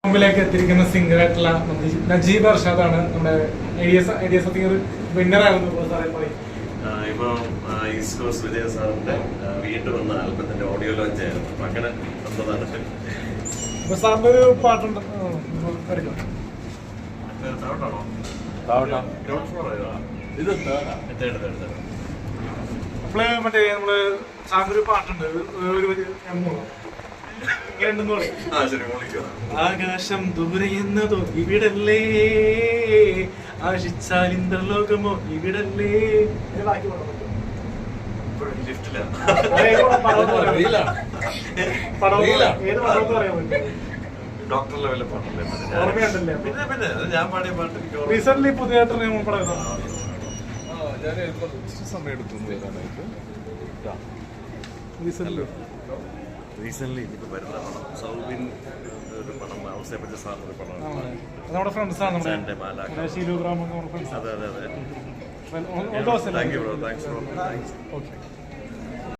മുമ്പിലേക്ക് എത്തിയിരിക്കുന്ന സിംഗർ ആയിട്ടുള്ള നജീബ് അർഷാദാണ് നമ്മുടെ ഐഡിയസ് വിന്നറായിരുന്നു. ഇപ്പൊ ഈസ്റ്റ് കോസ്റ്റ് വിജയ സാറിന്റെ വീണ്ടും വന്ന ആൽബത്തിന്റെ ഓഡിയോ ലോഞ്ച് ആയിരുന്നു. അപ്പൊ അങ്ങനെ വന്നതാണ്. അപ്പൊ സാറിന്റെ ഒരു പാട്ടുണ്ട് അപ്പള് മറ്റേ നമ്മള് സാറിന്റെ ഒരു പാട്ടുണ്ട് ആകാശം ദൂരെ എന്നതോ ഇവിടല്ലേ, ആശിച്ചാൽ ഇന്ദ്രലോകമോ ഇവിടല്ലേ. ഡോക്ടർ ലെവലിലെ പാട്ടല്ലേ? പിന്നെ പിന്നെ ഞാൻ പാടിയ പാട്ട് റീസെന്റ് പുതിയതായിട്ട് സമയം എടുത്തു റീസെന്റ് ഇപ്പൊ വരുന്ന പടം സൗബിൻ ഒരു പടം ഔസേപ്പറ്റ സാറിന്റെ ഒരു പടം നമ്മുടെ ഫ്രണ്ട്സാണ്. അതെ അതെ അതെ താങ്ക് യു ബ്രോ താങ്ക്സ്.